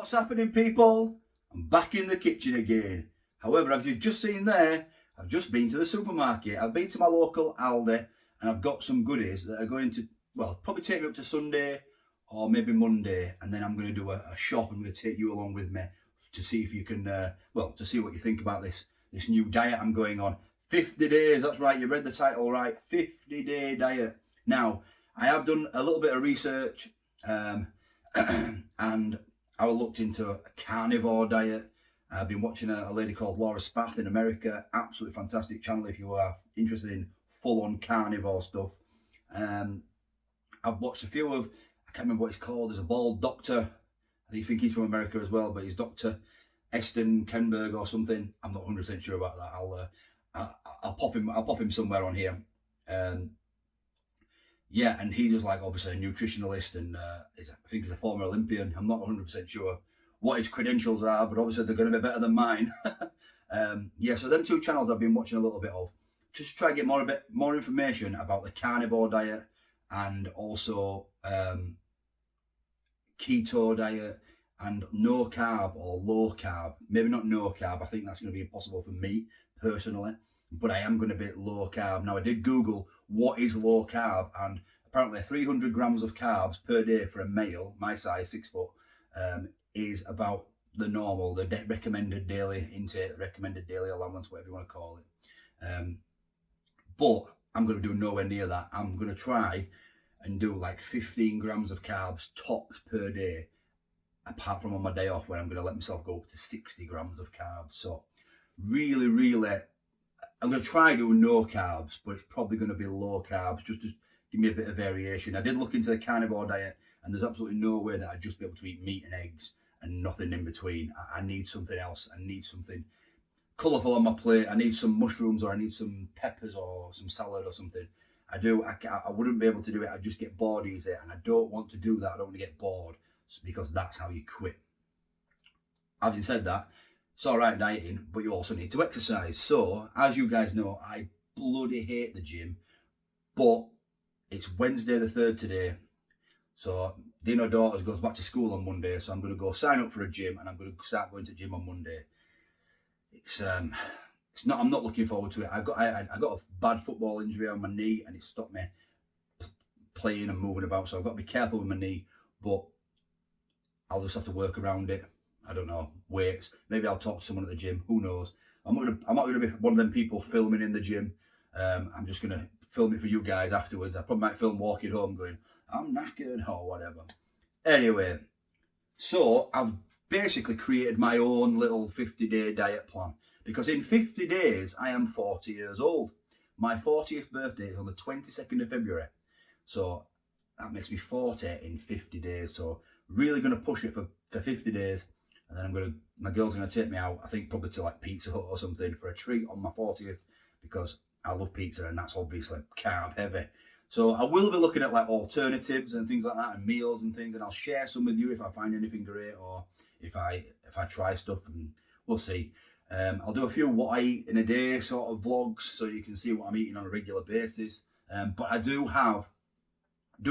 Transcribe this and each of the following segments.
What's happening, people? I'm back in the kitchen again. However, as you've just seen there, I've just been to the supermarket. I've been to my local Aldi and I've got some goodies that are going to, well, probably take me up to Sunday or maybe Monday, and then I'm going to do a shop. I'm going to take you along with me to see if you can, to see what you think about this new diet I'm going on. 50 days, that's right, you read the title right, 50-day diet. Now, I have done a little bit of research and I looked into a carnivore diet. I've been watching a lady called Laura Spath in America, absolutely fantastic channel if you are interested in full-on carnivore stuff. I've watched a few of, I can't remember what he's called, there's a bald doctor, I think he's from America as well, but he's Dr. Eston Kenberg or something. I'm not 100% sure about that. I'll pop him somewhere on here. Yeah, and he does like obviously a nutritionalist, and I think he's a former Olympian. I'm not 100% sure what his credentials are, but obviously they're going to be better than mine. Yeah, so them two channels I've been watching a little bit of, just try to get a bit more information about the carnivore diet and also keto diet and no carb or low carb. Maybe not no carb, I think that's going to be impossible for me personally, but I am going to be low carb. Now, I did Google what is low carb, and apparently 300 grams of carbs per day for a male, my size, 6 foot, is about the normal, the recommended daily intake, recommended daily allowance, whatever you want to call it. But I'm going to do nowhere near that. I'm going to try and do like 15 grams of carbs tops per day, apart from on my day off when I'm going to let myself go up to 60 grams of carbs. So really, I'm going to try doing no carbs, but it's probably going to be low carbs just to give me a bit of variation. I did look into the carnivore diet, and there's absolutely no way that I'd just be able to eat meat and eggs and nothing in between. I need something else. I need something colourful on my plate. I need some mushrooms, or I need some peppers or some salad or something. I wouldn't be able to do it. I'd just get bored easy, and I don't want to do that. I don't want to get bored, because that's how you quit. Having said that, it's all right dieting, but you also need to exercise. So, as you guys know, I bloody hate the gym, but it's Wednesday the 3rd today. So, Dino Daughters goes back to school on Monday, so I'm going to go sign up for a gym, and I'm going to start going to gym on Monday. I'm not looking forward to it. I got a bad football injury on my knee, and it stopped me playing and moving about. So I've got to be careful with my knee, but I'll just have to work around it. I don't know, weights. Maybe I'll talk to someone at the gym. Who knows? I'm not gonna be one of them people filming in the gym. I'm just gonna film it for you guys afterwards. I probably might film walking home, going, I'm knackered or whatever. Anyway, so I've basically created my own little 50-day diet plan, because in 50 days I am 40 years old. My 40th birthday is on the 22nd of February. So that makes me 40 in 50 days. So really going to push it for 50 days. And then my girl's going to take me out, I think probably to like Pizza Hut or something for a treat on my 40th, because I love pizza and that's obviously carb heavy. So I will be looking at like alternatives and things like that, and meals and things, and I'll share some with you if I find anything great, or if I try stuff, and we'll see. I'll do a few what I eat in a day sort of vlogs, so you can see what I'm eating on a regular basis. But I do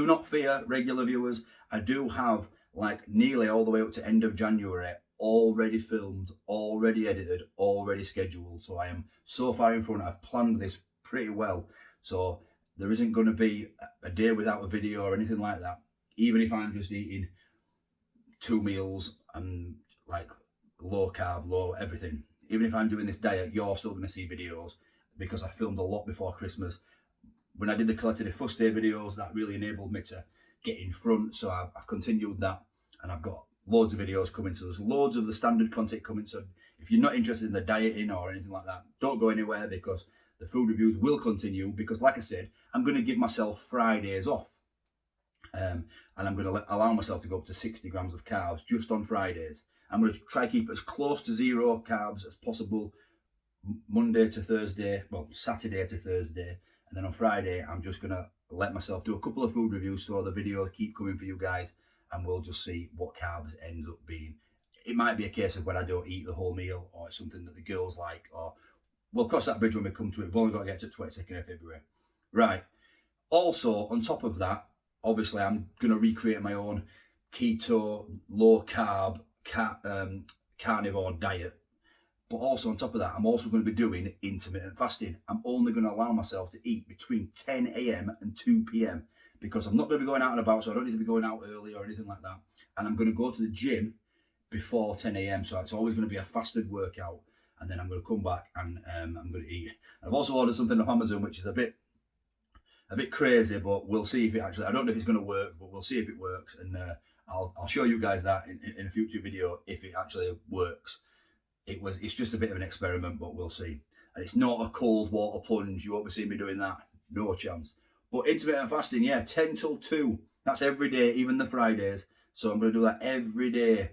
not fear, regular viewers, I do have like nearly all the way up to end of January already filmed, already edited, already scheduled. So I am so far in front. I've planned this pretty well. So there isn't going to be a day without a video or anything like that. Even if I'm just eating 2 meals and like low carb, low everything. Even if I'm doing this diet, you're still going to see videos, because I filmed a lot before Christmas. When I did the Collective First Day videos, that really enabled me to get in front. So I've continued that, and I've got loads of videos coming. So there's loads of the standard content coming. So if you're not interested in the dieting or anything like that, don't go anywhere, because the food reviews will continue. Because like I said, I'm going to give myself Fridays off. And I'm going to allow myself to go up to 60 grams of carbs just on Fridays. I'm going to try to keep as close to zero carbs as possible Monday to Thursday, well, Saturday to Thursday. And then on Friday, I'm just going to let myself do a couple of food reviews, so the videos keep coming for you guys, and we'll just see what carbs ends up being. It might be a case of when I don't eat the whole meal, or it's something that the girls like, or we'll cross that bridge when we come to it. We've only got to get to 22nd of February. Right. Also, on top of that, obviously, I'm going to recreate my own keto, low carb carnivore diet. But also on top of that, I'm also going to be doing intermittent fasting. I'm only going to allow myself to eat between 10 a.m. and 2 p.m. because I'm not going to be going out and about, so I don't need to be going out early or anything like that. And I'm going to go to the gym before 10 a.m. So it's always going to be a fasted workout. And then I'm going to come back and I'm going to eat. And I've also ordered something off Amazon, which is a bit crazy, but we'll see if it actually, I don't know if it's going to work, but we'll see if it works. And I'll show you guys that in a future video if it actually works. It's just a bit of an experiment, but we'll see. And it's not a cold water plunge. You won't be seeing me doing that. No chance. But intermittent fasting, yeah, 10 till 2. That's every day, even the Fridays. So I'm going to do that every day,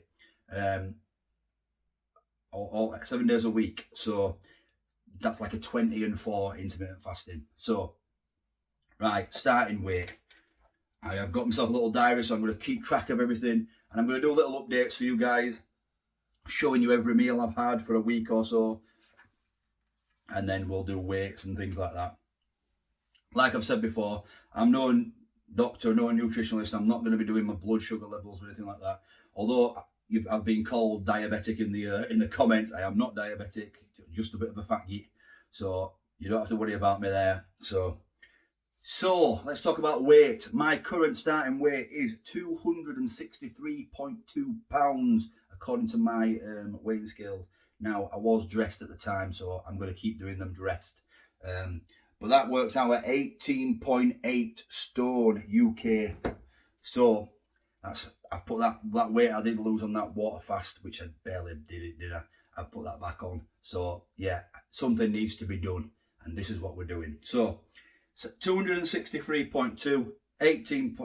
all 7 days a week. So that's like a 20 and 4 intermittent fasting. So, right, starting weight. I have got myself a little diary, so I'm going to keep track of everything. And I'm going to do little updates for you guys, showing you every meal I've had for a week or so, and then we'll do weights and things like that. Like I've said before, I'm no doctor, no nutritionist. I'm not going to be doing my blood sugar levels or anything like that. Although I've been called diabetic in the comments, I am not diabetic, just a bit of a fat geek. So you don't have to worry about me there. So let's talk about weight. My current starting weight is 263.2 pounds. According to my weighing scale. Now, I was dressed at the time, so I'm going to keep doing them dressed. But that works out at 18.8 stone UK. So I put that weight I did lose on that water fast, which I barely did it, did I? I put that back on. So yeah, something needs to be done, and this is what we're doing. So 263.2, 18.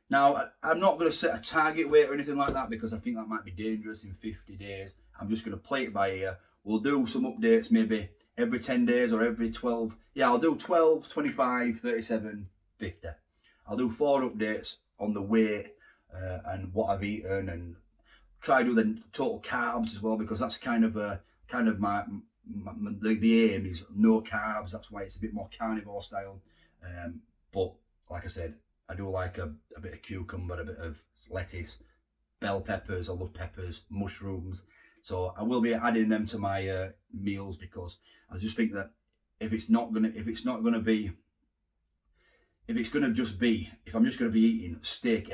Now, I'm not going to set a target weight or anything like that because I think that might be dangerous in 50 days. I'm just going to play it by ear. We'll do some updates maybe every 10 days or every 12. Yeah, I'll do 12, 25, 37, 50. I'll do 4 updates on the weight and what I've eaten, and try to do the total carbs as well, because that's kind of my the aim is no carbs. That's why it's a bit more carnivore style. But like I said, I do like a bit of cucumber, a bit of lettuce, bell peppers. I love peppers, mushrooms. So I will be adding them to my meals, because I just think that if I'm just going to be eating one steak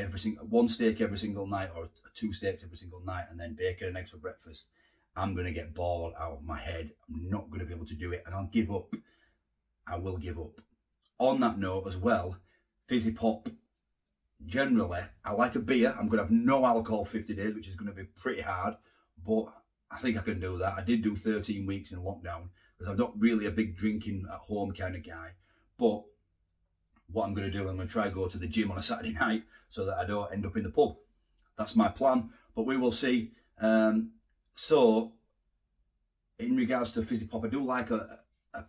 every single night, or 2 steaks every single night, and then bacon and eggs for breakfast, I'm going to get bored out of my head. I'm not going to be able to do it, and I'll give up. I will give up. On that note as well, fizzy pop. Generally, I like a beer. I'm going to have no alcohol 50 days, which is going to be pretty hard, but I think I can do that. I did do 13 weeks in lockdown because I'm not really a big drinking at home kind of guy. But what I'm going to do, I'm going to try and go to the gym on a Saturday night so that I don't end up in the pub. That's my plan, but we will see. So in regards to fizzy pop, I do like a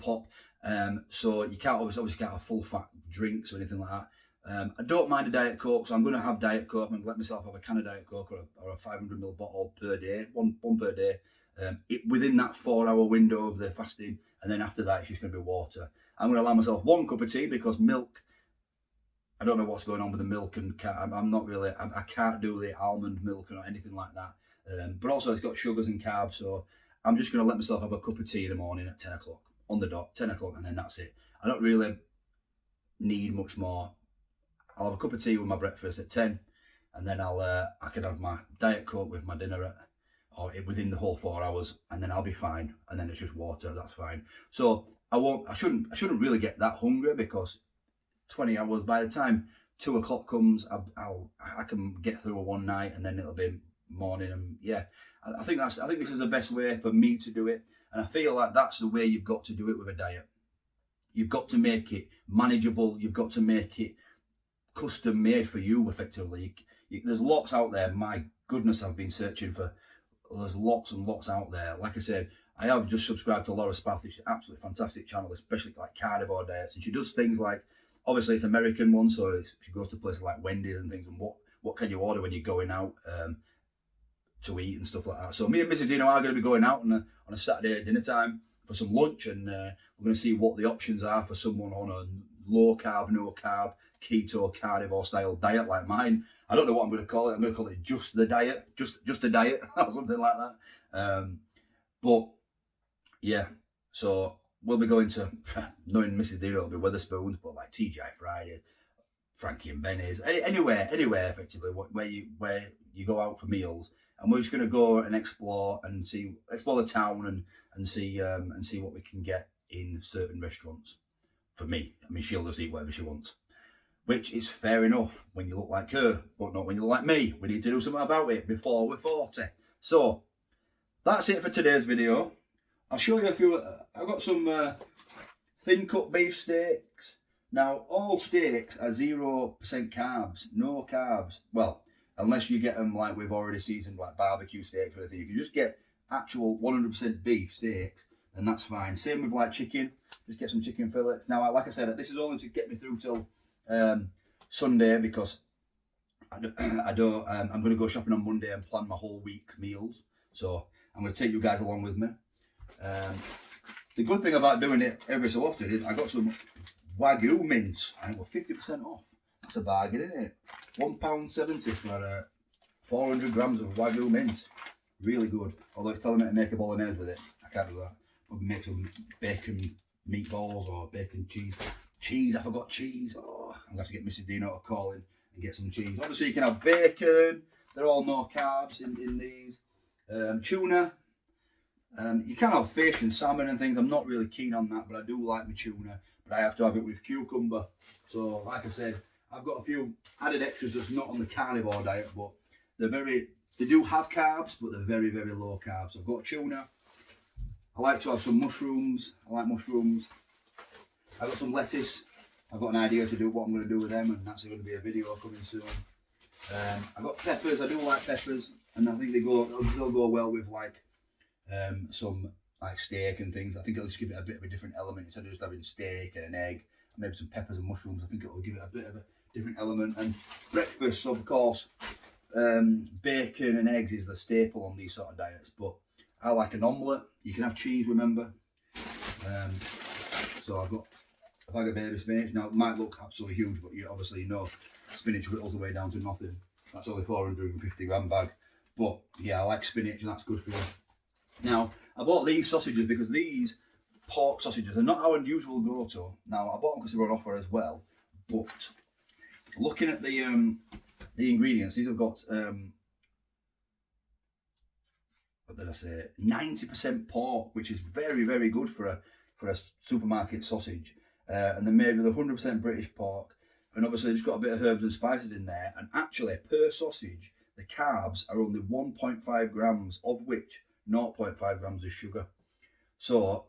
pop. So you can't obviously can't have full fat drinks or anything like that. I don't mind a Diet Coke, so I'm going to have Diet Coke. I'm going to let myself have a can of Diet Coke or a 500ml bottle per day, one per day, within that 4-hour window of the fasting, and then after that it's just going to be water. I'm going to allow myself 1 cup of tea, because milk, I don't know what's going on with the milk, and I'm not really, I can't do the almond milk or anything like that. But also it's got sugars and carbs, so I'm just going to let myself have a cup of tea in the morning at 10 o'clock, on the dot, 10 o'clock, and then that's it. I don't really need much more. I'll have a cup of tea with my breakfast at 10, and then I can have my Diet Coke with my dinner within the whole 4 hours, and then I'll be fine. And then it's just water, that's fine. So I shouldn't really get that hungry, because 20 hours, by the time 2 o'clock comes, I can get through a one night, and then it'll be morning. And yeah, I think this is the best way for me to do it, and I feel like that's the way you've got to do it with a diet. You've got to make it manageable. You've got to make it custom made for you, effectively. There's lots out there. My goodness, I've been searching for. There's lots and lots out there. Like I said, I have just subscribed to Laura Spath. She's an absolutely fantastic channel, especially like carnivore diets, and she does things like, obviously it's American one, so she goes to places like Wendy's and things, and what can you order when you're going out to eat and stuff like that. So me and Mrs. Dino are going to be going out on a Saturday at dinner time for some lunch, and we're going to see what the options are for someone on a low carb, no carb, keto, carnivore style diet like mine. I don't know what I'm going to call it. I'm going to call it just the diet, just a diet or something like that. But yeah, so we'll be going to, knowing Mrs. Dino, it'll be Weatherspoons, but like TGI Fridays, Frankie and Benny's, anywhere effectively where you go out for meals, and we're just going to go and explore the town and see what we can get in certain restaurants. For me, I mean, she'll just eat whatever she wants, which is fair enough when you look like her, but not when you look like me. We need to do something about it before we're 40. So that's it for today's video. I'll show you a few. I've got some thin cut beef steaks. Now, all steaks are 0% carbs, no carbs. Well, unless you get them like we've already seasoned, like barbecue steaks or anything. If you just get actual 100% beef steaks, then that's fine. Same with like chicken. Just get some chicken fillets. Now, like I said, this is only to get me through till Sunday, because I'm going to go shopping on Monday and plan my whole week's meals. So I'm going to take you guys along with me. The good thing about doing it every so often is I got some Wagyu mince, and it was 50% off. That's a bargain, isn't it? £1.70 for 400 grams of Wagyu mince. Really good. Although it's telling me to make a bolognese with it. I can't do that. Probably make some bacon meatballs or bacon cheese. Cheese, I forgot cheese. Oh, I'm going to have to get Mrs. Dino to call in and get some cheese. Obviously, you can have bacon. They're all no carbs in these. Tuna. You can have fish and salmon and things. I'm not really keen on that, but I do like my tuna. But I have to have it with cucumber. So, like I said, I've got a few added extras that's not on the carnivore diet, but they do have carbs, but they're very, very low carbs. So I've got tuna. I like to have some mushrooms. I like mushrooms. I've got some lettuce. I've got an idea to do what I'm going to do with them, and that's going to be a video coming soon. I've got peppers. I do like peppers, and I think they'll go well with like some like steak and things. I think it'll just give it a bit of a different element instead of just having steak and an egg, and maybe some peppers and mushrooms. I think it'll give it a bit of a different element. And breakfast, of course, bacon and eggs is the staple on these sort of diets, but I like an omelette. You can have cheese, remember. So I've got a bag of baby spinach. Now it might look absolutely huge, but you know spinach whittles away down to nothing. That's only 450 gram bag. But yeah, I like spinach, and that's good for you. Now, I bought these sausages because these pork sausages are not our usual go-to. Now, I bought them because they were on offer as well. But looking at the ingredients, these have got what did I say? 90% pork, which is very, very good for a supermarket sausage. And they're made with 100% British pork, and obviously it's got a bit of herbs and spices in there. And actually, per sausage, the carbs are only 1.5 grams, of which 0.5 grams is sugar. So,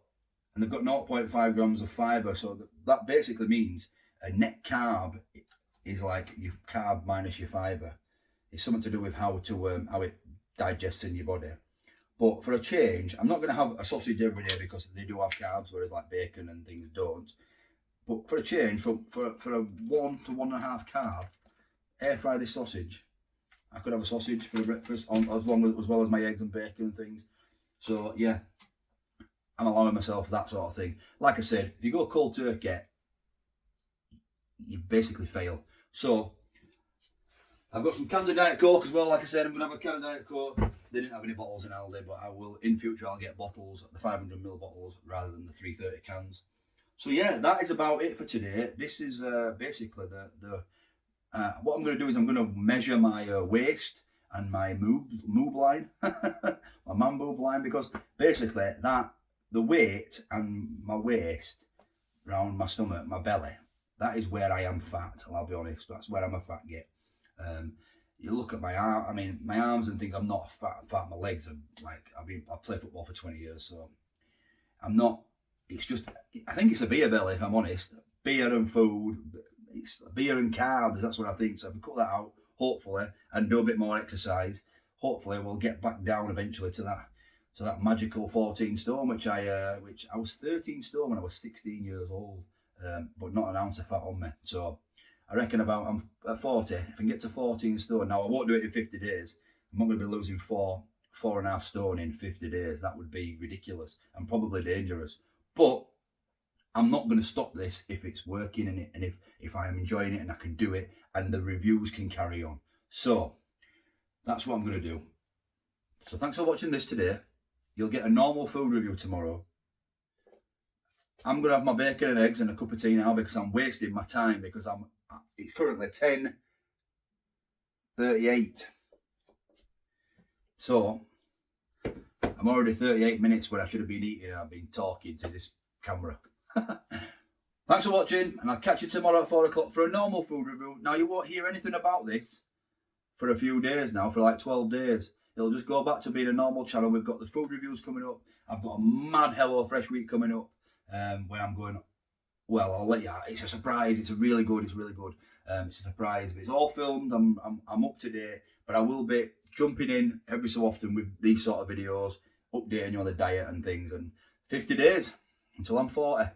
and they've got 0.5 grams of fibre. So that basically means a net carb is like your carb minus your fibre. It's something to do with how it digests in your body. But for a change, I'm not going to have a sausage every day because they do have carbs, whereas like bacon and things don't. But for a change, for a 1 to 1.5 carb, air fry this sausage. I could have a sausage for breakfast as well as my eggs and bacon and things. So yeah, I'm allowing myself that sort of thing. Like I said, if you go cold turkey, you basically fail. So I've got some cans of Diet Coke as well. Like I said, I'm going to have a can of Diet Coke. They didn't have any bottles in Aldi, but I will, in future, I'll get bottles, the 500ml bottles, rather than the 330 cans. So yeah, that is about it for today. This is basically what I'm going to do is I'm going to measure my waist and my moob line, my man boob line, because basically the weight and my waist around my stomach, my belly, that is where I am fat. I'll be honest, that's where I'm a fat git. You look at my arm. I mean, my arms and things. I'm not fat. My legs are like I've played football for 20 years, so I'm not. It's just I think it's a beer belly. If I'm honest, beer and food. It's beer and carbs. That's what I think. So if we cut that out, hopefully, and do a bit more exercise, hopefully we'll get back down eventually to that magical 14 stone, which I was 13 stone when I was 16 years old, but not an ounce of fat on me. So I reckon I'm at 40. If I can get to 14 stone, now I won't do it in 50 days. I'm not going to be losing 4.5 stone in 50 days. That would be ridiculous and probably dangerous. But I'm not going to stop this if it's working and if I am enjoying it and I can do it and the reviews can carry on. So that's what I'm going to do. So thanks for watching this today. You'll get a normal food review tomorrow. I'm going to have my bacon and eggs and a cup of tea now because I'm wasting my time because it's currently 10:38. So I'm already 38 minutes where I should have been eating and I've been talking to this camera. Thanks for watching, and I'll catch you tomorrow at 4 o'clock for a normal food review. Now, you won't hear anything about this for a few days now, for like 12 days. It'll just go back to being a normal channel. We've got the food reviews coming up. I've got a mad Hello Fresh week coming up where I'm going, well, I'll let you out. It's a surprise. It's really good. It's a surprise. But it's all filmed. I'm up to date, but I will be jumping in every so often with these sort of videos, updating you on the diet and things. And 50 days until I'm 40.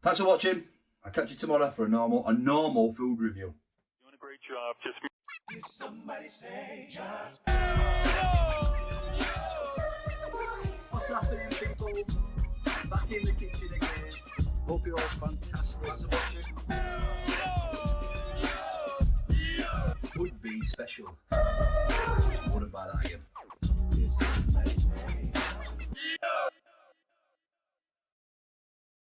Thanks for watching. I'll catch you tomorrow for a normal food review. Doing a great job. Just Did somebody say just? What's happening, people? Back in the kitchen again. Hope you're all fantastic. Thanks for watching. Would be special.